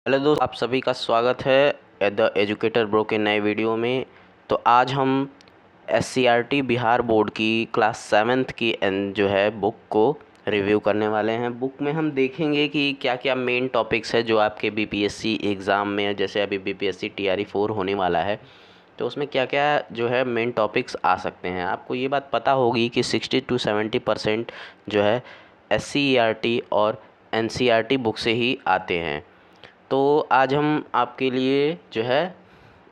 Hello दोस्त, आप सभी का स्वागत है द एजुकेटर ब्रो के नए वीडियो में। तो आज हम SCRT बिहार बोर्ड की क्लास 7th की जो है बुक को रिव्यू करने वाले हैं। बुक में हम देखेंगे कि क्या क्या मेन टॉपिक्स है जो आपके BPSC एग्ज़ाम में, जैसे अभी BPSC TRE 4 होने वाला है, तो उसमें क्या क्या जो है मेन टॉपिक्स आ सकते हैं। आपको ये बात पता होगी कि 60 to 70% जो है SCERT और NCERT बुक से ही आते हैं। तो आज हम आपके लिए जो है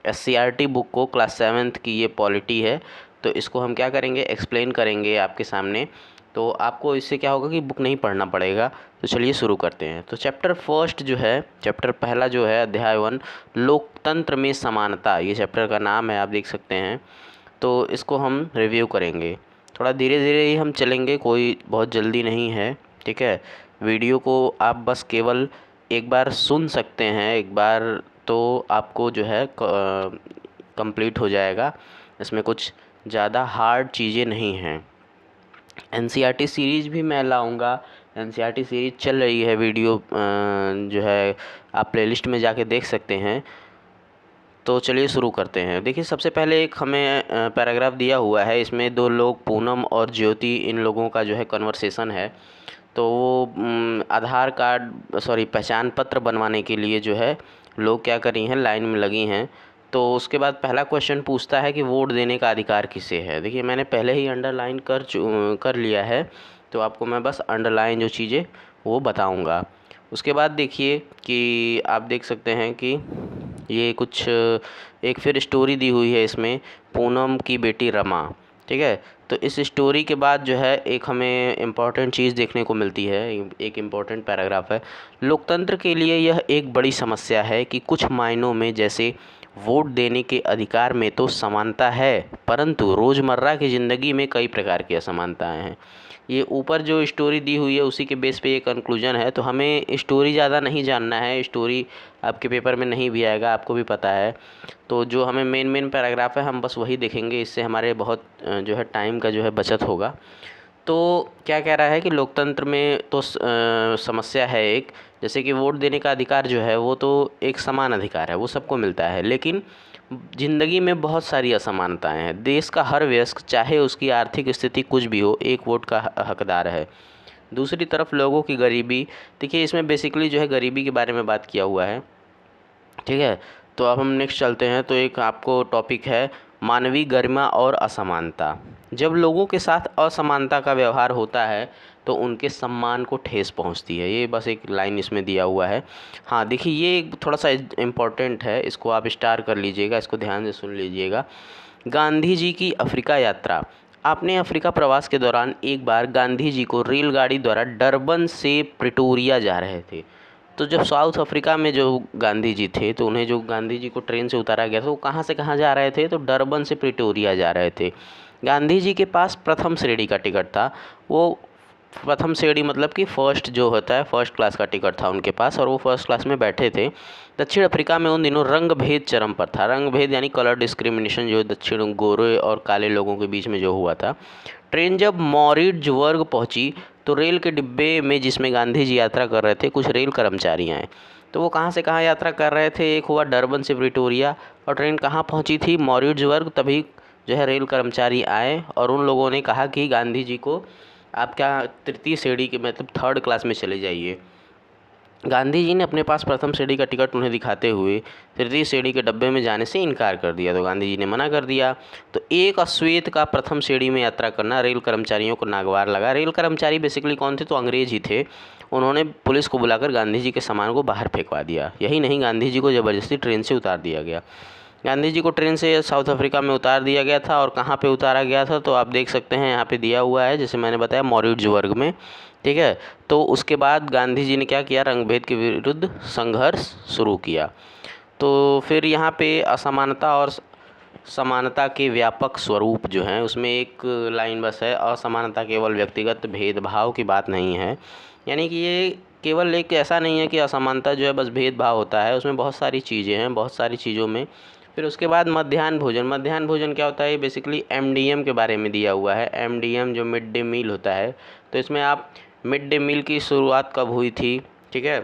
SCRT बुक को, क्लास 7th की ये पॉलिटी है, तो इसको हम क्या करेंगे, एक्सप्लेन करेंगे आपके सामने। तो आपको इससे क्या होगा कि बुक नहीं पढ़ना पड़ेगा। तो चलिए शुरू करते हैं। तो चैप्टर फर्स्ट जो है, चैप्टर पहला जो है, अध्याय 1, लोकतंत्र में समानता, ये चैप्टर का नाम है, आप देख सकते हैं। तो इसको हम रिव्यू करेंगे। थोड़ा धीरे धीरे ही हम चलेंगे, कोई बहुत जल्दी नहीं है, ठीक है। वीडियो को आप बस केवल एक बार सुन सकते हैं, एक बार तो आपको जो है कंप्लीट हो जाएगा। इसमें कुछ ज़्यादा हार्ड चीज़ें नहीं हैं। NCERT सीरीज़ भी मैं लाऊंगा। NCERT सीरीज़ चल रही है, वीडियो जो है आप प्लेलिस्ट में जाके देख सकते हैं। तो चलिए शुरू करते हैं। देखिए, सबसे पहले एक हमें पैराग्राफ दिया हुआ है। इसमें दो लोग, पूनम और ज्योति, इन लोगों का जो है कन्वर्सेशन है। तो वो आधार कार्ड, सॉरी, पहचान पत्र बनवाने के लिए जो है लोग क्या कर रही हैं, लाइन में लगी हैं। तो उसके बाद पहला क्वेश्चन पूछता है कि वोट देने का अधिकार किसे है। देखिए, मैंने पहले ही अंडरलाइन कर लिया है, तो आपको मैं बस अंडरलाइन जो चीज़ें वो बताऊंगा। उसके बाद देखिए कि आप देख सकते हैं कि ये कुछ एक फिर स्टोरी दी हुई है इसमें, पूनम की बेटी रमा, ठीक है। तो इस स्टोरी के बाद जो है एक हमें इम्पॉर्टेंट चीज़ देखने को मिलती है, एक इम्पॉर्टेंट पैराग्राफ है। लोकतंत्र के लिए यह एक बड़ी समस्या है कि कुछ मायनों में, जैसे वोट देने के अधिकार में तो समानता है, परंतु रोज़मर्रा की ज़िंदगी में कई प्रकार की असमानताएं हैं। ये ऊपर जो स्टोरी दी हुई है उसी के बेस पे ये कंक्लूजन है। तो हमें स्टोरी ज़्यादा नहीं जानना है, स्टोरी आपके पेपर में नहीं भी आएगा, आपको भी पता है। तो जो हमें मेन मेन पैराग्राफ है हम बस वही देखेंगे, इससे हमारे बहुत जो है टाइम का जो है बचत होगा। तो क्या कह रहा है कि लोकतंत्र में तो समस्या है एक, जैसे कि वोट देने का अधिकार जो है वो तो एक समान अधिकार है, वो सबको मिलता है, लेकिन ज़िंदगी में बहुत सारी असमानताएं हैं। देश का हर वयस्क, चाहे उसकी आर्थिक स्थिति कुछ भी हो, एक वोट का हकदार है। दूसरी तरफ लोगों की गरीबी, देखिए इसमें बेसिकली जो है गरीबी के बारे में बात किया हुआ है, ठीक है। तो अब हम नेक्स्ट चलते हैं। तो एक आपको टॉपिक है मानवीय गरिमा और असमानता। जब लोगों के साथ असमानता का व्यवहार होता है तो उनके सम्मान को ठेस पहुंचती है। ये बस एक लाइन इसमें दिया हुआ है। हाँ, देखिए ये एक थोड़ा सा इम्पोर्टेंट है, इसको आप स्टार कर लीजिएगा, इसको ध्यान से सुन लीजिएगा। गांधी जी की अफ्रीका यात्रा। आपने अफ्रीका प्रवास के दौरान एक बार गांधी जी को रेलगाड़ी द्वारा डरबन से प्रिटोरिया जा रहे थे। तो जब साउथ अफ्रीका में जो गांधी जी थे, तो उन्हें जो गांधी जी को ट्रेन से उतारा गया था, वो कहाँ से कहाँ जा रहे थे, तो डरबन से प्रिटोरिया जा रहे थे। गांधी जी के पास प्रथम श्रेणी का टिकट था। वो प्रथम श्रेणी मतलब कि फर्स्ट जो होता है, फर्स्ट क्लास का टिकट था उनके पास, और वो फर्स्ट क्लास में बैठे थे। दक्षिण अफ्रीका में उन दिनों रंग भेद चरम पर था। रंग भेद यानी कलर डिस्क्रिमिनेशन, जो दक्षिण गोरे और काले लोगों के बीच में जो हुआ था। ट्रेन जब मॉरिट्जबर्ग पहुंची तो रेल के डिब्बे में जिसमें गांधी जी यात्रा कर रहे थे, कुछ रेल कर्मचारी आए। तो वो कहाँ से कहाँ यात्रा कर रहे थे, एक हुआ डरबन से प्रिटोरिया, और ट्रेन कहाँ पहुंची थी, मॉरिट्जबर्ग। तभी जो है रेल कर्मचारी आए और उन लोगों ने कहा कि गांधी जी को आप क्या तृतीय श्रेणी के, मतलब थर्ड क्लास में चले जाइए। गांधी जी ने अपने पास प्रथम श्रेणी का टिकट उन्हें दिखाते हुए तृतीय श्रेणी के डब्बे में जाने से इनकार कर दिया। तो गांधी जी ने मना कर दिया। तो एक अश्वेत का प्रथम श्रेणी में यात्रा करना रेल कर्मचारियों को नागवार लगा। रेल कर्मचारी बेसिकली कौन थे, तो अंग्रेज ही थे। उन्होंने पुलिस को बुलाकर गांधी जी के सामान को बाहर फेंकवा दिया। यही नहीं, गांधी जी को ज़बरदस्ती ट्रेन से उतार दिया गया। गांधी जी को ट्रेन से साउथ अफ्रीका में उतार दिया गया था, और कहाँ पे उतारा गया था, तो आप देख सकते हैं यहाँ पे दिया हुआ है, जैसे मैंने बताया, मॉरिट्जबर्ग में, ठीक है। तो उसके बाद गांधी जी ने क्या किया, रंगभेद के विरुद्ध संघर्ष शुरू किया। तो फिर यहाँ पे असमानता और समानता के व्यापक स्वरूप जो हैं, उसमें एक लाइन बस है, असमानता केवल व्यक्तिगत भेदभाव की बात नहीं है। यानी कि ये केवल एक ऐसा नहीं है कि असमानता जो है बस भेदभाव होता है, उसमें बहुत सारी चीज़ें हैं, बहुत सारी चीज़ों में। फिर उसके बाद मध्याह्न भोजन। मध्याह्न भोजन क्या होता है, बेसिकली MDM के बारे में दिया हुआ है। MDM जो मिड डे मील होता है। तो इसमें आप मिड डे मील की शुरुआत कब हुई थी, ठीक है,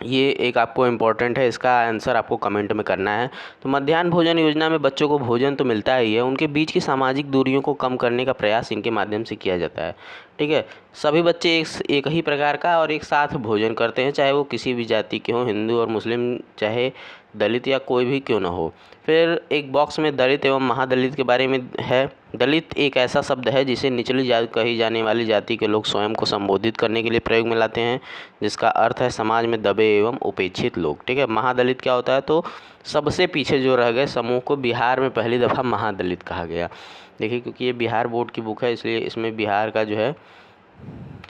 ये एक आपको इम्पोर्टेंट है, इसका आंसर आपको कमेंट में करना है। तो मध्याह्न भोजन योजना में बच्चों को भोजन तो मिलता ही है, उनके बीच की सामाजिक दूरियों को कम करने का प्रयास इनके माध्यम से किया जाता है। ठीक है, सभी बच्चे एक ही प्रकार का और एक साथ भोजन करते हैं, चाहे वो किसी भी जाति के हों, हिंदू और मुस्लिम, चाहे दलित या कोई भी क्यों ना हो। फिर एक बॉक्स में दलित एवं महादलित के बारे में है। दलित एक ऐसा शब्द है जिसे निचली जाति कही जाने वाली जाति के लोग स्वयं को संबोधित करने के लिए प्रयोग में लाते हैं, जिसका अर्थ है समाज में दबे एवं उपेक्षित लोग। ठीक है, महादलित क्या होता है, तो सबसे पीछे जो रह गए समूह को बिहार में पहली दफ़ा महादलित कहा गया। देखिए, क्योंकि ये बिहार बोर्ड की बुक है इसलिए इसमें बिहार का जो है,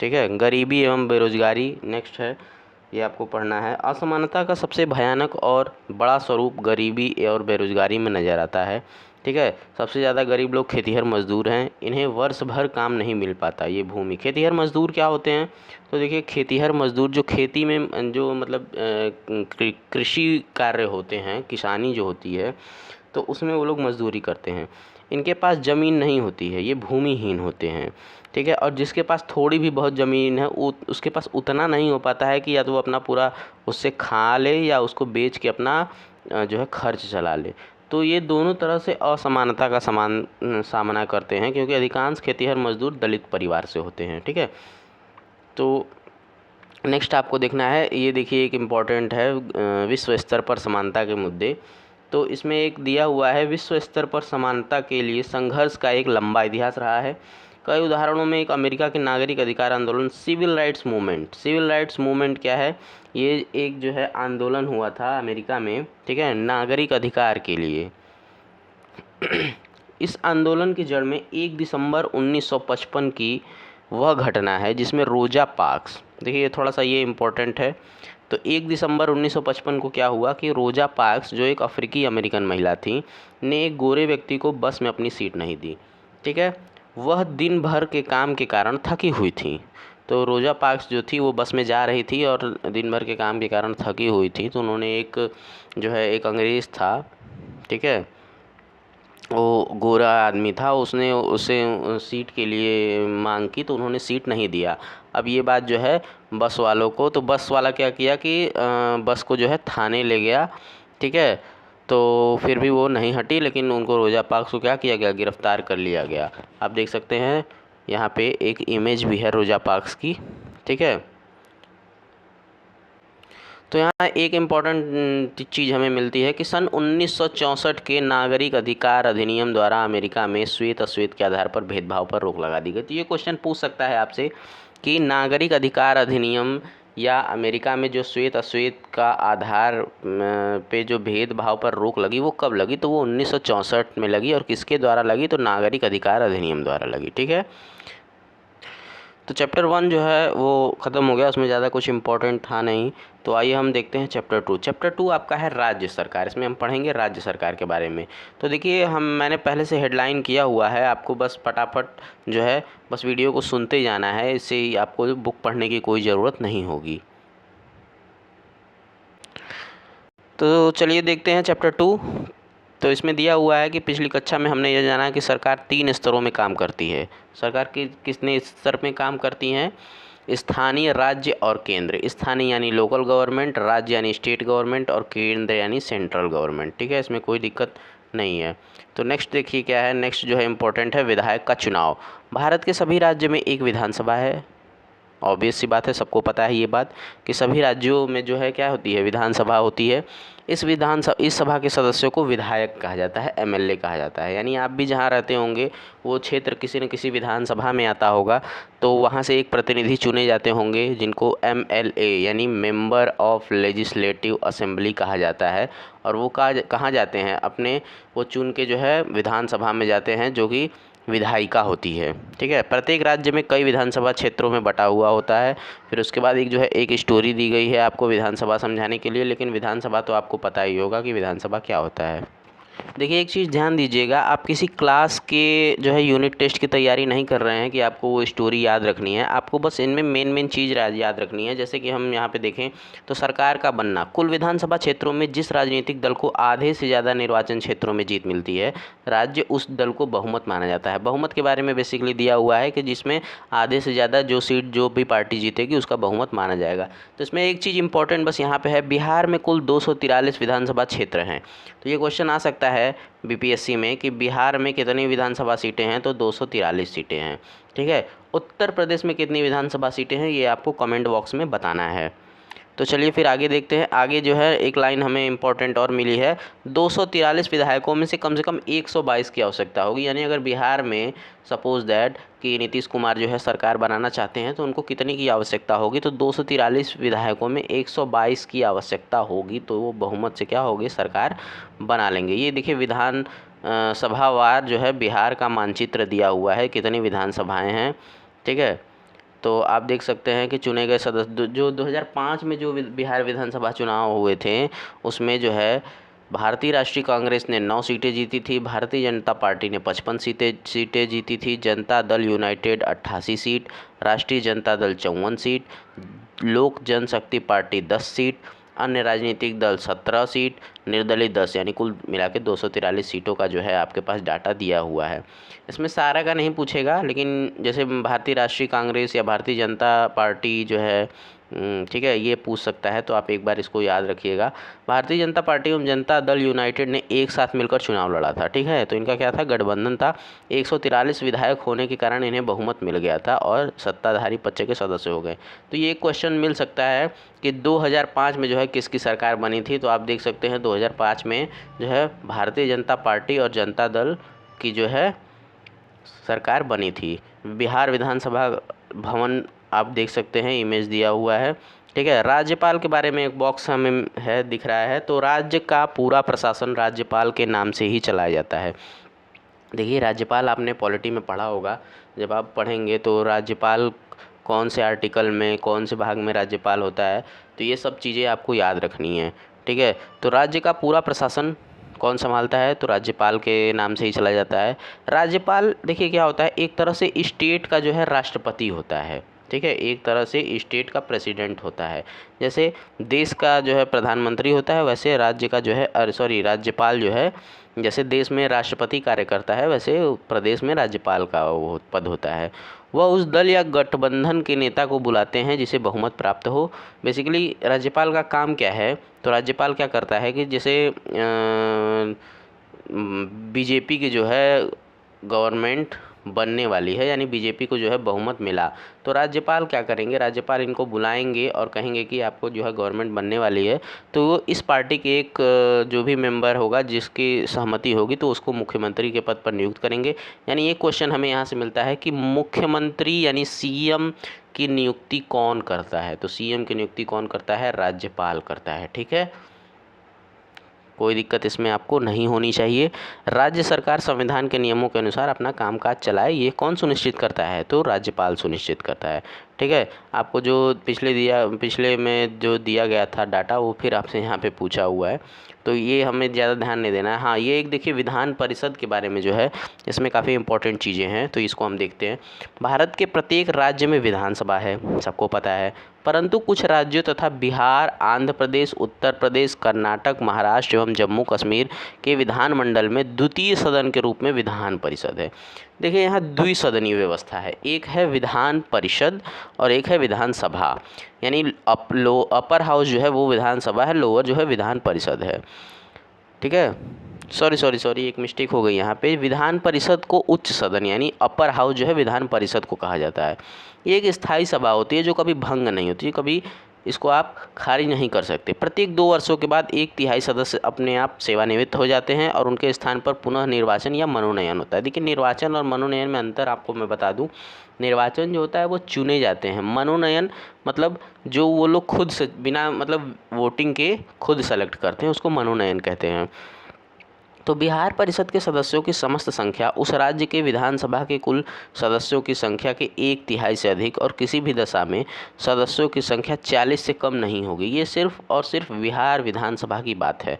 ठीक है। गरीबी एवं बेरोजगारी नेक्स्ट है, ये आपको पढ़ना है। असमानता का सबसे भयानक और बड़ा स्वरूप गरीबी और बेरोजगारी में नज़र आता है। ठीक है, सबसे ज़्यादा गरीब लोग खेतीहर मजदूर हैं, इन्हें वर्ष भर काम नहीं मिल पाता। ये भूमि खेतीहर मजदूर क्या होते हैं, तो देखिए खेतीहर मजदूर जो खेती में जो मतलब कृषि कार्य होते हैं, किसानी जो होती है, तो उसमें वो लोग मजदूरी करते हैं। इनके पास ज़मीन नहीं होती है, ये भूमिहीन होते हैं। ठीक है, और जिसके पास थोड़ी भी बहुत ज़मीन है उसके पास उतना नहीं हो पाता है कि या तो वो अपना पूरा उससे खा ले या उसको बेच के अपना जो है खर्च चला ले। तो ये दोनों तरह से असमानता का सामना करते हैं, क्योंकि अधिकांश खेतीहर मजदूर दलित परिवार से होते हैं। ठीक है, तो नेक्स्ट आपको देखना है, ये देखिए एक इम्पॉर्टेंट है विश्व स्तर पर समानता के मुद्दे। तो इसमें एक दिया हुआ है, विश्व स्तर पर समानता के लिए संघर्ष का एक लंबा इतिहास रहा है। कई उदाहरणों में एक अमेरिका के नागरिक अधिकार आंदोलन civil rights movement. Civil rights movement क्या है, ये एक जो है आंदोलन हुआ था अमेरिका में, ठीक है, नागरिक अधिकार के लिए। इस आंदोलन की जड़ में 1 दिसंबर 1955 की वह घटना है जिसमें रोजा पार्क्स, देखिए ये थोड़ा सा ये इम्पोर्टेंट है। तो 1 दिसंबर 1955 को क्या हुआ कि रोजा पार्क्स जो एक अफ्रीकी अमेरिकन महिला थी ने एक गोरे व्यक्ति को बस में अपनी सीट नहीं दी। ठीक है, वह दिन भर के काम के कारण थकी हुई थी। तो रोजा पार्क्स जो थी वो बस में जा रही थी और दिन भर के काम के कारण थकी हुई थी, तो उन्होंने एक जो है एक अंग्रेज़ था, ठीक है, वो गोरा आदमी था, उसने उसे सीट के लिए मांग की तो उन्होंने सीट नहीं दिया। अब ये बात जो है बस वालों को, तो बस वाला क्या किया कि बस को जो है थाने ले गया। ठीक है, तो फिर भी वो नहीं हटी, लेकिन उनको रोजा पार्क्स को क्या किया गया, गिरफ्तार कर लिया गया। आप देख सकते हैं यहाँ पे एक इमेज भी है रोजा पार्क्स की। ठीक है, तो यहाँ एक इम्पॉर्टेंट चीज़ हमें मिलती है कि सन 1964 के नागरिक अधिकार अधिनियम द्वारा अमेरिका में श्वेत अश्वेत के आधार पर भेदभाव पर रोक लगा दी गई। तो ये क्वेश्चन पूछ सकता है आपसे कि नागरिक अधिकार अधिनियम या अमेरिका में जो श्वेत अश्वेत का आधार पे जो भेदभाव पर रोक लगी वो कब लगी, तो वो 1964 में लगी। और किसके द्वारा लगी, तो नागरिक अधिकार अधिनियम द्वारा लगी। ठीक है, तो चैप्टर 1 जो है वो ख़त्म हो गया, उसमें ज़्यादा कुछ इम्पोर्टेंट था नहीं। तो आइए हम देखते हैं चैप्टर 2। चैप्टर 2 आपका है राज्य सरकार, इसमें हम पढ़ेंगे राज्य सरकार के बारे में। तो देखिए मैंने पहले से हेडलाइन किया हुआ है, आपको बस फटाफट जो है बस वीडियो को सुनते जाना है, इससे ही आपको बुक पढ़ने की कोई ज़रूरत नहीं होगी। तो चलिए देखते हैं चैप्टर 2। तो इसमें दिया हुआ है कि पिछली कक्षा में हमने ये जाना कि सरकार 3 स्तरों में काम करती है। सरकार कितने स्तर में काम करती हैं, स्थानीय, राज्य और केंद्र। स्थानीय यानी लोकल गवर्नमेंट, राज्य यानी स्टेट गवर्नमेंट और केंद्र यानी सेंट्रल गवर्नमेंट। ठीक है, इसमें कोई दिक्कत नहीं है। तो नेक्स्ट देखिए क्या है, नेक्स्ट जो है इम्पोर्टेंट है विधायक का चुनाव। भारत के सभी राज्य में एक विधानसभा है। ऑब्वियस सी बात है, सबको पता है ये बात कि सभी राज्यों में जो है क्या होती है, विधानसभा होती है। इस सभा के सदस्यों को विधायक कहा जाता है, एमएलए कहा जाता है। यानी आप भी जहाँ रहते होंगे वो क्षेत्र किसी न किसी विधानसभा में आता होगा, तो वहाँ से एक प्रतिनिधि चुने जाते होंगे जिनको एमएलए यानी मेंबर ऑफ लेजिस्लेटिव असेंबली कहा जाता है। और वो कहाँ जाते हैं, अपने वो चुन के जो है विधानसभा में जाते हैं, जो कि विधायिका होती है। ठीक है, प्रत्येक राज्य में कई विधानसभा क्षेत्रों में बटा हुआ होता है। फिर उसके बाद एक जो है एक स्टोरी दी गई है आपको विधानसभा समझाने के लिए, लेकिन विधानसभा तो आपको पता ही होगा कि विधानसभा क्या होता है। देखिए एक चीज़ ध्यान दीजिएगा, आप किसी क्लास के जो है यूनिट टेस्ट की तैयारी नहीं कर रहे हैं कि आपको वो स्टोरी याद रखनी है। आपको बस इनमें मेन चीज़ याद रखनी है। जैसे कि हम यहाँ पे देखें तो सरकार का बनना, कुल विधानसभा क्षेत्रों में जिस राजनीतिक दल को आधे से ज़्यादा निर्वाचन क्षेत्रों में जीत मिलती है, राज्य उस दल को बहुमत माना जाता है। बहुमत के बारे में बेसिकली दिया हुआ है कि जिसमें आधे से ज़्यादा जो सीट जो भी पार्टी जीतेगी उसका बहुमत माना जाएगा। तो इसमें एक चीज़ इंपॉर्टेंट बस यहाँ पे है, बिहार में कुल 243 विधानसभा क्षेत्र हैं। तो ये क्वेश्चन आ सकता है बीपीएससी में कि बिहार में कितनी विधानसभा सीटें हैं, तो 243 सीटें हैं। ठीक है, उत्तर प्रदेश में कितनी विधानसभा सीटें हैं ये आपको कमेंट बॉक्स में बताना है। तो चलिए फिर आगे देखते हैं। आगे जो है एक लाइन हमें इम्पोर्टेंट और मिली है, 243 विधायकों में से कम 122 की आवश्यकता होगी। यानी अगर बिहार में सपोज दैट कि नीतीश कुमार जो है सरकार बनाना चाहते हैं तो उनको कितनी की आवश्यकता होगी, तो 243 विधायकों में 122 की आवश्यकता होगी। तो वो बहुमत से क्या होगी, सरकार बना लेंगे। ये देखिए विधान सभावार जो है बिहार का मानचित्र दिया हुआ है, कितनी विधानसभाएँ हैं। ठीक है, तो आप देख सकते हैं कि चुने गए सदस्य जो 2005 में जो बिहार विधानसभा चुनाव हुए थे उसमें जो है भारतीय राष्ट्रीय कांग्रेस ने 9 सीटें जीती थी, भारतीय जनता पार्टी ने 55 सीटें जीती थी, जनता दल यूनाइटेड 88 सीट, राष्ट्रीय जनता दल 54 सीट, लोक जनशक्ति पार्टी 10 सीट, अन्य राजनीतिक दल 17 सीट, निर्दलीय 10, यानी कुल मिला के 243 सीटों का जो है आपके पास डाटा दिया हुआ है। इसमें सारा का नहीं पूछेगा, लेकिन जैसे भारतीय राष्ट्रीय कांग्रेस या भारतीय जनता पार्टी जो है ठीक है ये पूछ सकता है, तो आप एक बार इसको याद रखिएगा। भारतीय जनता पार्टी एवं जनता दल यूनाइटेड ने एक साथ मिलकर चुनाव लड़ा था। ठीक है, तो इनका क्या था, गठबंधन था। 143 विधायक होने के कारण इन्हें बहुमत मिल गया था और सत्ताधारी पक्ष के सदस्य हो गए। तो ये एक क्वेश्चन मिल सकता है कि 2005 में जो है किसकी सरकार बनी थी। तो आप देख सकते हैं 2005 में जो है भारतीय जनता पार्टी और जनता दल की जो है सरकार बनी थी। बिहार विधानसभा भवन आप देख सकते हैं, इमेज दिया हुआ है। ठीक है, राज्यपाल के बारे में एक बॉक्स हमें है दिख रहा है। तो राज्य का पूरा प्रशासन राज्यपाल के नाम से ही चलाया जाता है। देखिए राज्यपाल आपने पॉलिटी में पढ़ा होगा, जब आप पढ़ेंगे तो राज्यपाल कौन से आर्टिकल में कौन से भाग में राज्यपाल होता है, तो ये सब चीज़ें आपको याद रखनी है। ठीक है, तो राज्य का पूरा प्रशासन कौन संभालता है, तो राज्यपाल के नाम से ही चला जाता है। राज्यपाल देखिए क्या होता है, एक तरह से स्टेट का जो है राष्ट्रपति होता है। ठीक है, एक तरह से स्टेट का प्रेसिडेंट होता है। जैसे देश का जो है प्रधानमंत्री होता है, वैसे राज्य का जो है राज्यपाल जो है, जैसे देश में राष्ट्रपति कार्य करता है वैसे प्रदेश में राज्यपाल का वो पद होता है। वह उस दल या गठबंधन के नेता को बुलाते हैं जिसे बहुमत प्राप्त हो। बेसिकली राज्यपाल का काम क्या है, तो राज्यपाल क्या करता है कि जैसे बीजेपी की जो है गवर्नमेंट बनने वाली है, यानी बीजेपी को जो है बहुमत मिला, तो राज्यपाल क्या करेंगे, राज्यपाल इनको बुलाएंगे और कहेंगे कि आपको जो है गवर्नमेंट बनने वाली है, तो वो इस पार्टी के एक जो भी मेंबर होगा जिसकी सहमति होगी तो उसको मुख्यमंत्री के पद पर नियुक्त करेंगे। यानी ये क्वेश्चन हमें यहाँ से मिलता है कि मुख्यमंत्री यानी सीएम की नियुक्ति कौन करता है, तो सीएम की नियुक्ति कौन करता है, राज्यपाल करता है। ठीक है, कोई दिक्कत इसमें आपको नहीं होनी चाहिए। राज्य सरकार संविधान के नियमों के अनुसार अपना कामकाज चलाए, ये कौन सुनिश्चित करता है, तो राज्यपाल सुनिश्चित करता है। ठीक है, आपको जो पिछले में जो दिया गया था डाटा वो फिर आपसे यहाँ पे पूछा हुआ है, तो ये हमें ज़्यादा ध्यान नहीं देना है। हाँ, ये एक देखिए विधान परिषद के बारे में जो है इसमें काफ़ी इंपॉर्टेंट चीज़ें हैं, तो इसको हम देखते हैं। भारत के प्रत्येक राज्य में विधानसभा है, सबको पता है, परंतु कुछ राज्यों तथा बिहार, आंध्र प्रदेश, उत्तर प्रदेश, कर्नाटक, महाराष्ट्र एवं जम्मू कश्मीर के विधानमंडल में द्वितीय सदन के रूप में विधान परिषद है। देखिए यहाँ द्विसदनीय व्यवस्था है, एक है विधान परिषद और एक है विधानसभा। यानी अपर हाउस जो है वो विधानसभा है, लोअर जो है विधान परिषद है। ठीक है, सॉरी एक मिस्टेक हो गई यहाँ पे। विधान परिषद को उच्च सदन यानी अपर हाउस जो है विधान परिषद को कहा जाता है। ये एक स्थायी सभा होती है जो कभी भंग नहीं होती, कभी इसको आप खारिज नहीं कर सकते। प्रत्येक 2 वर्षों के बाद 1/3 सदस्य अपने आप सेवानिवृत्त हो जाते हैं और उनके स्थान पर पुनः निर्वाचन या मनोनयन होता है। देखिए निर्वाचन और मनोनयन में अंतर आपको मैं बता दूं, निर्वाचन जो होता है वो चुने जाते हैं, मनोनयन मतलब जो वो लोग खुद से बिना मतलब वोटिंग के खुद सेलेक्ट करते हैं उसको मनोनयन कहते हैं। तो बिहार परिषद के सदस्यों की समस्त संख्या उस राज्य के विधानसभा के कुल सदस्यों की संख्या के 1/3 से अधिक और किसी भी दशा में सदस्यों की संख्या 40 से कम नहीं होगी। ये सिर्फ और सिर्फ बिहार विधानसभा की बात है।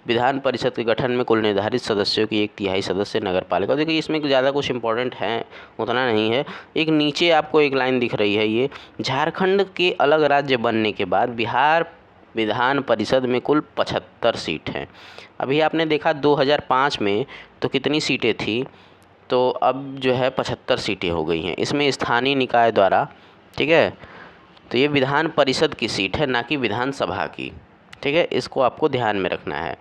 विधान परिषद के गठन में कुल निर्धारित सदस्यों की 1/3 सदस्य नगर पालिका। देखिए इसमें ज़्यादा कुछ इंपॉर्टेंट है उतना नहीं है। एक नीचे आपको एक लाइन दिख रही है, ये झारखंड के अलग राज्य बनने के बाद बिहार विधान परिषद में कुल 75 सीट हैं। अभी आपने देखा 2005 में तो कितनी सीटें थी, तो अब जो है 75 सीटें हो गई हैं। इसमें स्थानीय निकाय द्वारा, ठीक है, तो ये विधान परिषद की सीट है, ना कि विधानसभा की, ठीक है, इसको आपको ध्यान में रखना है।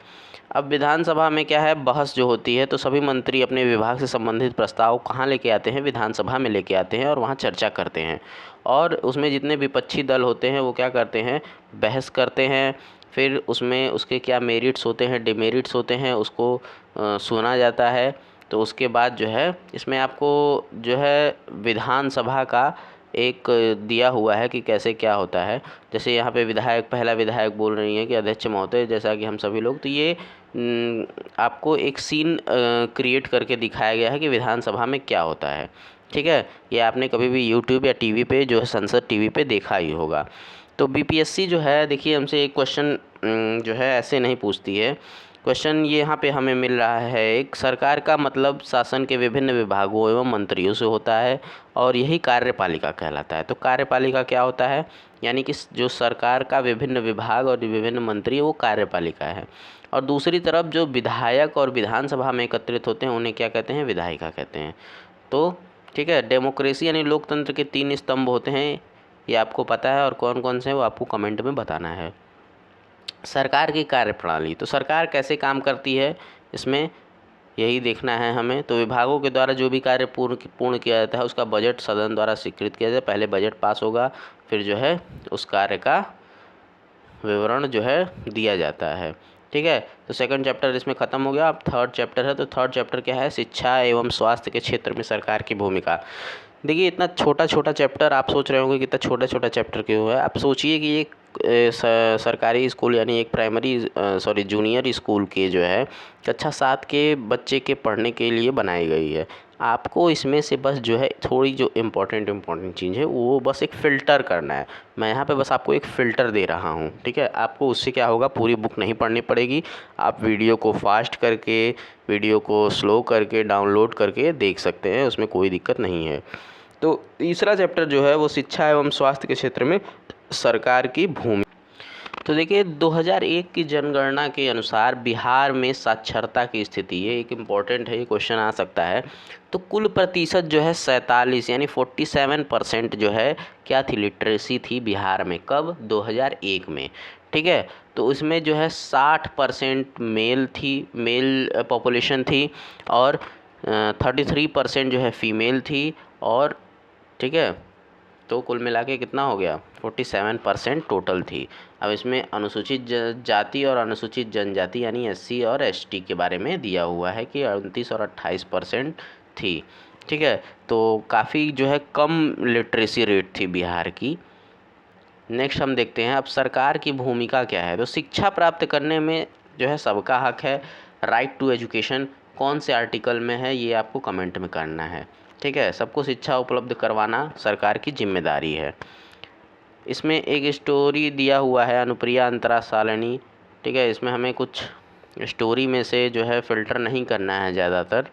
अब विधानसभा में क्या है, बहस जो होती है तो सभी मंत्री अपने विभाग से संबंधित प्रस्ताव कहाँ लेके आते हैं, विधानसभा में लेके आते हैं और वहाँ चर्चा करते हैं। और उसमें जितने विपक्षी दल होते हैं वो क्या करते हैं, बहस करते हैं। फिर उसमें उसके क्या मेरिट्स होते हैं, डिमेरिट्स होते हैं, उसको सुना जाता है। तो उसके बाद जो है इसमें आपको जो है विधानसभा का एक दिया हुआ है कि कैसे क्या होता है। जैसे यहाँ पे विधायक, पहला विधायक बोल रही हैं कि अध्यक्ष महोदय, जैसा कि हम सभी लोग, तो ये आपको एक सीन क्रिएट करके दिखाया गया है कि विधानसभा में क्या होता है, ठीक है। ये आपने कभी भी यूट्यूब या टीवी पे जो है संसद टीवी पे देखा ही होगा। तो बीपीएससी जो है, देखिए हमसे एक क्वेश्चन जो है ऐसे नहीं पूछती है। क्वेश्चन ये यहाँ पे हमें मिल रहा है, एक सरकार का मतलब शासन के विभिन्न विभागों एवं मंत्रियों से होता है और यही कार्यपालिका कहलाता है। तो कार्यपालिका क्या होता है, यानी कि जो सरकार का विभिन्न विभाग और विभिन्न मंत्री वो कार्यपालिका है। और दूसरी तरफ जो विधायक और विधानसभा में एकत्रित होते हैं उन्हें क्या कहते हैं, विधायिका कहते हैं। तो ठीक है, डेमोक्रेसी यानी लोकतंत्र के 3 स्तंभ होते हैं, ये आपको पता है, और कौन कौन से हैं वो आपको कमेंट में बताना है। सरकार की कार्यप्रणाली, तो सरकार कैसे काम करती है इसमें यही देखना है हमें। तो विभागों के द्वारा जो भी कार्य पूर्ण किया जाता है उसका बजट सदन द्वारा स्वीकृत किया जाए। पहले बजट पास होगा, फिर जो है उस कार्य का विवरण जो है दिया जाता है, ठीक है। तो सेकंड चैप्टर इसमें ख़त्म हो गया। अब थर्ड चैप्टर है, तो थर्ड चैप्टर क्या है, शिक्षा एवं स्वास्थ्य के क्षेत्र में सरकार की भूमिका। देखिए इतना छोटा छोटा चैप्टर, आप सोच रहे होंगे कि इतना छोटा छोटा चैप्टर क्यों है। आप सोचिए कि एक सरकारी स्कूल यानी एक जूनियर स्कूल के जो है कक्षा 7 के बच्चे के पढ़ने के लिए बनाई गई है। आपको इसमें से बस जो है थोड़ी जो इम्पोर्टेंट चीज़ है वो बस एक फ़िल्टर करना है। मैं यहाँ पे बस आपको एक फ़िल्टर दे रहा हूँ, ठीक है। आपको उससे क्या होगा, पूरी बुक नहीं पढ़नी पड़ेगी। आप वीडियो को फास्ट करके, वीडियो को स्लो करके, डाउनलोड करके देख सकते हैं, उसमें कोई दिक्कत नहीं है। तो तीसरा चैप्टर जो है वो शिक्षा एवं स्वास्थ्य के क्षेत्र में सरकार की भूमिका। तो देखिए 2001 की जनगणना के अनुसार बिहार में साक्षरता की स्थिति, ये एक इम्पॉर्टेंट है, ये क्वेश्चन आ सकता है। तो कुल प्रतिशत जो है 47 यानी 47% जो है क्या थी, लिटरेसी थी बिहार में। कब, 2001 में, ठीक है। तो उसमें जो है 60% मेल थी, मेल पॉपुलेशन थी, और 33% जो है फीमेल थी, और ठीक है, तो कुल मिला के कितना हो गया, 47% टोटल थी। अब इसमें अनुसूचित जाति और अनुसूचित जनजाति यानी एससी और एसटी के बारे में दिया हुआ है कि 29 और 28% थी, ठीक है। तो काफ़ी जो है कम लिटरेसी रेट थी बिहार की। नेक्स्ट हम देखते हैं अब सरकार की भूमिका क्या है। तो शिक्षा प्राप्त करने में जो है सबका हक है, राइट टू एजुकेशन कौन से आर्टिकल में है ये आपको कमेंट में करना है, ठीक है। सबको शिक्षा उपलब्ध करवाना सरकार की जिम्मेदारी है। इसमें एक स्टोरी दिया हुआ है, अनुप्रिया अंतरा सालिनी, ठीक है। इसमें हमें कुछ स्टोरी में से जो है फ़िल्टर नहीं करना है ज़्यादातर,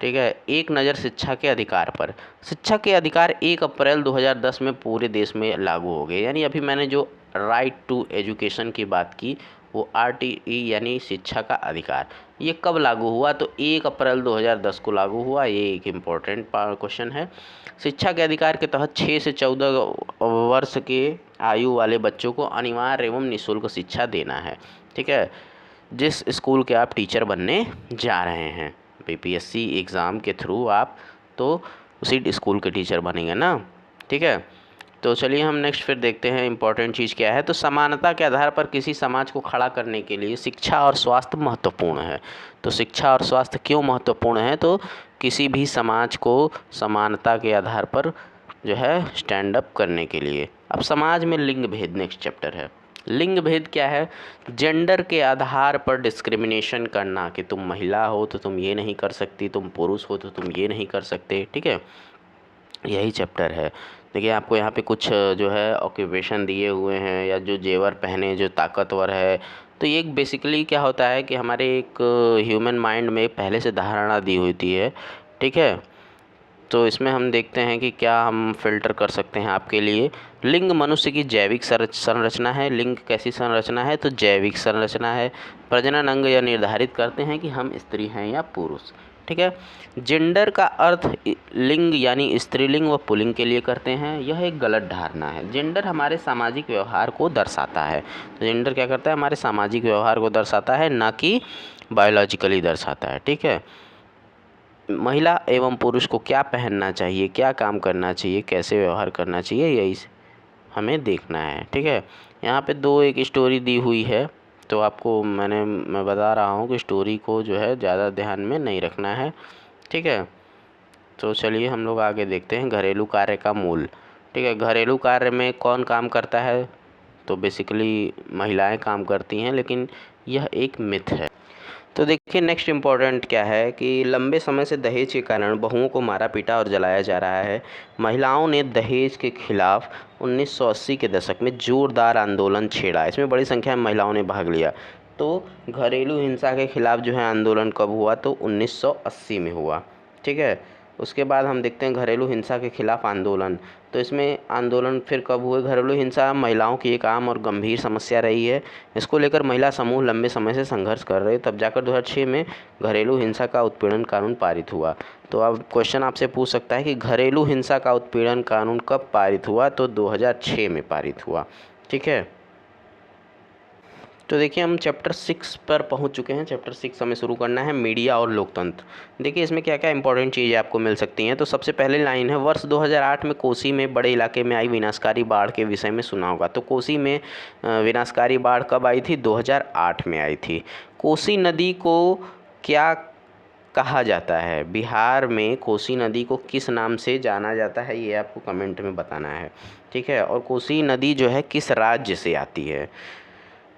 ठीक है। एक नज़र शिक्षा के अधिकार पर। शिक्षा के अधिकार 1 अप्रैल 2010 में पूरे देश में लागू हो गए। यानी अभी मैंने जो राइट टू एजुकेशन की बात की वो RTE यानी शिक्षा का अधिकार, ये कब लागू हुआ, तो 1 अप्रैल 2010 को लागू हुआ। ये एक इम्पोर्टेंट क्वेश्चन है। शिक्षा के अधिकार के तहत 6 से 14 वर्ष के आयु वाले बच्चों को अनिवार्य एवं निःशुल्क शिक्षा देना है, ठीक है। जिस स्कूल के आप टीचर बनने जा रहे हैं बीपीएससी एग्ज़ाम के थ्रू, आप तो उसी स्कूल के टीचर बनेंगे ना, ठीक है। तो चलिए हम नेक्स्ट फिर देखते हैं इम्पॉर्टेंट चीज़ क्या है। तो समानता के आधार पर किसी समाज को खड़ा करने के लिए शिक्षा और स्वास्थ्य महत्वपूर्ण है। तो शिक्षा और स्वास्थ्य क्यों महत्वपूर्ण है, तो किसी भी समाज को समानता के आधार पर जो है स्टैंड अप करने के लिए। अब समाज में लिंग भेद नेक्स्ट चैप्टर है। लिंग भेद क्या है, जेंडर के आधार पर डिस्क्रिमिनेशन करना कि तुम महिला हो तो तुम ये नहीं कर सकती, तुम पुरुष हो तो तुम ये नहीं कर सकते, ठीक है। यही चैप्टर है। देखिए आपको यहाँ पे कुछ जो है ऑक्यूपेशन दिए हुए हैं, या जो जेवर पहने जो ताकतवर है तो ये एक बेसिकली क्या होता है कि हमारे एक ह्यूमन माइंड में पहले से धारणा दी होती है, ठीक है। तो इसमें हम देखते हैं कि क्या हम फ़िल्टर कर सकते हैं आपके लिए। लिंग मनुष्य की जैविक संरचना है। लिंग कैसी संरचना है? तो जैविक संरचना है। प्रजनन अंग यह निर्धारित करते हैं कि हम स्त्री हैं या पुरुष, ठीक है। जेंडर का अर्थ लिंग यानी स्त्रीलिंग व पुल्लिंग के लिए करते हैं, यह एक गलत धारणा है। जेंडर हमारे सामाजिक व्यवहार को दर्शाता है। तो जेंडर क्या करता है? हमारे सामाजिक व्यवहार को दर्शाता है, ना कि बायोलॉजिकली दर्शाता है, ठीक है। महिला एवं पुरुष को क्या पहनना चाहिए, क्या काम करना चाहिए, कैसे व्यवहार करना चाहिए, यही हमें देखना है, ठीक है। यहाँ पे दो एक स्टोरी दी हुई है, तो आपको मैं बता रहा हूँ कि स्टोरी को जो है ज़्यादा ध्यान में नहीं रखना है, ठीक है। तो चलिए हम लोग आगे देखते हैं घरेलू कार्य का मूल, ठीक है। घरेलू कार्य में कौन काम करता है? तो बेसिकली महिलाएं काम करती हैं, लेकिन यह एक मिथ है। तो देखिए नेक्स्ट इम्पॉर्टेंट क्या है कि लंबे समय से दहेज के कारण बहुओं को मारा पीटा और जलाया जा रहा है। महिलाओं ने दहेज के खिलाफ 1980 के दशक में जोरदार आंदोलन छेड़ा। इसमें बड़ी संख्या में महिलाओं ने भाग लिया। तो घरेलू हिंसा के खिलाफ जो है आंदोलन कब हुआ? तो 1980 में हुआ, ठीक है। उसके बाद हम देखते हैं घरेलू हिंसा के खिलाफ आंदोलन। तो इसमें आंदोलन फिर कब हुए? घरेलू हिंसा महिलाओं की एक आम और गंभीर समस्या रही है। इसको लेकर महिला समूह लंबे समय से संघर्ष कर रहे, तब जाकर 2006 में घरेलू हिंसा का उत्पीड़न कानून पारित हुआ। तो अब क्वेश्चन आपसे पूछ सकता है कि घरेलू हिंसा का उत्पीड़न कानून कब पारित हुआ? तो 2006 में पारित हुआ, ठीक है। तो देखिए हम चैप्टर 6 पर पहुंच चुके हैं। चैप्टर 6 हमें शुरू करना है मीडिया और लोकतंत्र। देखिए इसमें क्या क्या इंपॉर्टेंट चीज़ें आपको मिल सकती हैं। तो सबसे पहले लाइन है, वर्ष 2008 में कोसी में बड़े इलाके में आई विनाशकारी बाढ़ के विषय में सुना होगा। तो कोसी में विनाशकारी बाढ़ कब आई थी? 2008 में आई थी। कोसी नदी को क्या कहा जाता है? बिहार में कोसी नदी को किस नाम से जाना जाता है, ये आपको कमेंट में बताना है, ठीक है। और कोसी नदी जो है किस राज्य से आती है?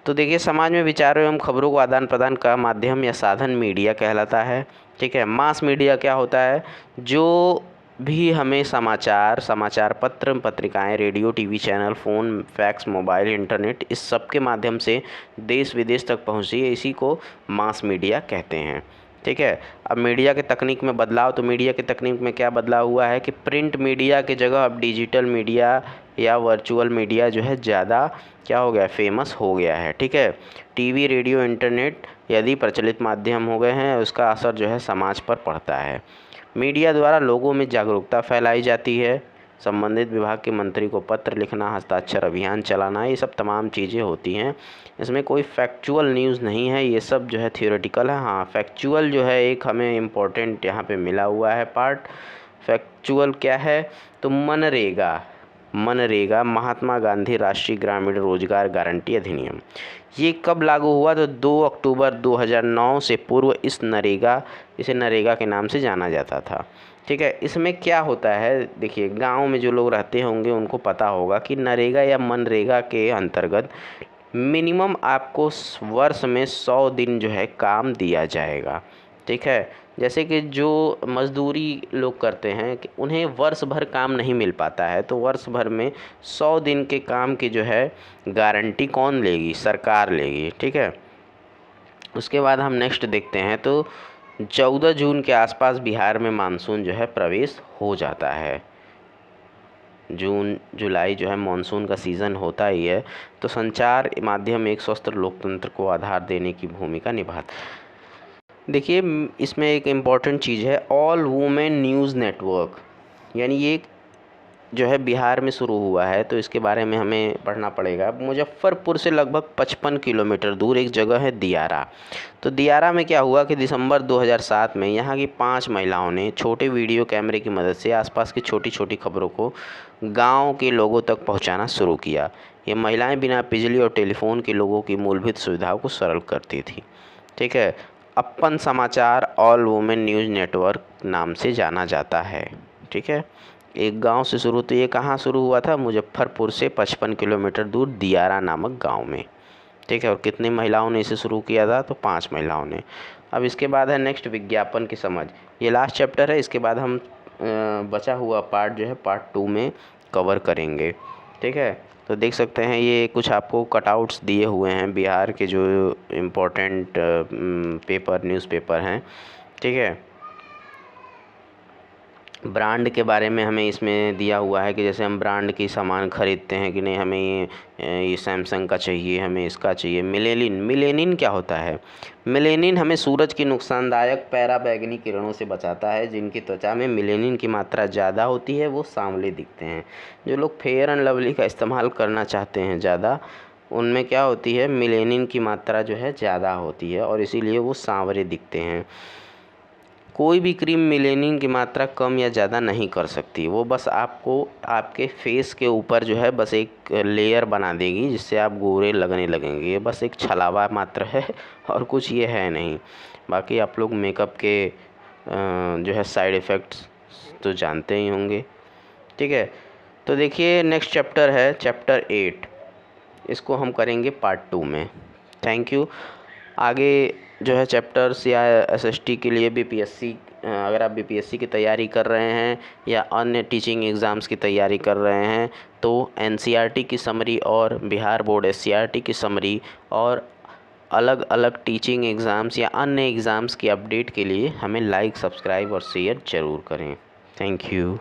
तो देखिए समाज में विचारों एवं खबरों को आदान प्रदान का माध्यम या साधन मीडिया कहलाता है, ठीक है। मास मीडिया क्या होता है? जो भी हमें समाचार पत्र पत्रिकाएं, radio, TV channel, phone, fax, mobile, internet, इस सब के माध्यम से देश विदेश तक पहुंची है, इसी को मास मीडिया कहते हैं, ठीक है। अब मीडिया के तकनीक में बदलाव। तो मीडिया के तकनीक में क्या बदलाव हुआ है कि प्रिंट मीडिया की जगह अब डिजिटल मीडिया या वर्चुअल मीडिया जो है ज़्यादा क्या हो गया? फेमस हो गया है, ठीक है। टीवी, रेडियो, इंटरनेट यदि प्रचलित माध्यम हो गए हैं, उसका असर जो है समाज पर पड़ता है। मीडिया द्वारा लोगों में जागरूकता फैलाई जाती है। संबंधित विभाग के मंत्री को पत्र लिखना, हस्ताक्षर अभियान चलाना, ये सब तमाम चीज़ें होती हैं। इसमें कोई फैक्चुअल न्यूज़ नहीं है, ये सब जो है थियोरेटिकल है। हाँ, फैक्चुअल जो है एक हमें इम्पोर्टेंट यहाँ पे मिला हुआ है पार्ट। फैक्चुअल क्या है? तो मनरेगा महात्मा गांधी राष्ट्रीय ग्रामीण रोजगार गारंटी अधिनियम, ये कब लागू हुआ? तो 2 अक्टूबर 2009 से पूर्व इसे नरेगा के नाम से जाना जाता था, ठीक है। इसमें क्या होता है? देखिए गांव में जो लोग रहते होंगे उनको पता होगा कि नरेगा या मनरेगा के अंतर्गत मिनिमम आपको वर्ष में 100 दिन जो है काम दिया जाएगा, ठीक है। जैसे कि जो मज़दूरी लोग करते हैं कि उन्हें वर्ष भर काम नहीं मिल पाता है, तो वर्ष भर में 100 दिन के काम की जो है गारंटी कौन लेगी? सरकार लेगी, ठीक है। उसके बाद हम नेक्स्ट देखते हैं। तो 14 जून के आसपास बिहार में मानसून जो है प्रवेश हो जाता है। जून जुलाई जो है मानसून का सीज़न होता ही है। तो संचार माध्यम एक स्वस्थ लोकतंत्र को आधार देने की भूमिका निभाता। देखिए इसमें एक इम्पॉर्टेंट चीज़ है, ऑल वुमेन न्यूज़ नेटवर्क, यानी ये जो है बिहार में शुरू हुआ है, तो इसके बारे में हमें पढ़ना पड़ेगा। मुजफ्फरपुर से लगभग 55 किलोमीटर दूर एक जगह है दियारा। तो दियारा में क्या हुआ कि दिसंबर 2007 में यहाँ की 5 महिलाओं ने छोटे वीडियो कैमरे की मदद से आसपास की छोटी छोटी खबरों को गांव के लोगों तक पहुंचाना शुरू किया। ये महिलाएं बिना बिजली और टेलीफोन के लोगों की मूलभूत सुविधाओं को सरल करती थी, ठीक है। अपन समाचार ऑल वुमेन न्यूज़ नेटवर्क नाम से जाना जाता है, ठीक है। एक गांव से शुरू, तो ये कहाँ शुरू हुआ था? मुजफ्फरपुर से 55 किलोमीटर दूर दियारा नामक गांव में, ठीक है। और कितनी महिलाओं ने इसे शुरू किया था? तो 5 महिलाओं ने। अब इसके बाद है नेक्स्ट विज्ञापन की समझ। ये लास्ट चैप्टर है, इसके बाद हम बचा हुआ पार्ट जो है पार्ट 2 में कवर करेंगे, ठीक है। तो देख सकते हैं ये कुछ आपको कटआउट्स दिए हुए हैं बिहार के जो इम्पोर्टेंट पेपर न्यूज़पेपर हैं, ठीक है। ब्रांड के बारे में हमें इसमें दिया हुआ है कि जैसे हम ब्रांड की सामान ख़रीदते हैं कि नहीं, हमें ये सैमसंग का चाहिए, हमें इसका चाहिए। मिलेनिन क्या होता है? मिलेनिन हमें सूरज की नुकसानदायक पैराबैंगनी किरणों से बचाता है। जिनकी त्वचा में मिलेनिन की मात्रा ज़्यादा होती है वो सांवले दिखते हैं। जो लोग फेयर एंड लवली का इस्तेमाल करना चाहते हैं ज़्यादा, उनमें क्या होती है, मिलेनिन की मात्रा जो है ज़्यादा होती है और इसीलिए वो सांवरे दिखते हैं। कोई भी क्रीम मिलेनिन की मात्रा कम या ज़्यादा नहीं कर सकती। वो बस आपको आपके फेस के ऊपर जो है बस एक लेयर बना देगी जिससे आप गोरे लगने लगेंगे। ये बस एक छलावा मात्र है और कुछ ये है नहीं। बाकी आप लोग मेकअप के जो है साइड इफ़ेक्ट्स तो जानते ही होंगे, ठीक है। तो देखिए नेक्स्ट चैप्टर है चैप्टर 8। इसको हम करेंगे पार्ट 2 में। Thank you. आगे जो है चैप्टर्स या एसएसटी के लिए बीपीएससी, अगर आप बीपीएससी की तैयारी कर रहे हैं या अन्य टीचिंग एग्ज़ाम्स की तैयारी कर रहे हैं तो एनसीईआरटी की समरी और बिहार बोर्ड एससीईआरटी की समरी और अलग अलग टीचिंग एग्ज़ाम्स या अन्य एग्ज़ाम्स की अपडेट के लिए हमें लाइक, सब्सक्राइब और शेयर ज़रूर करें। Thank you.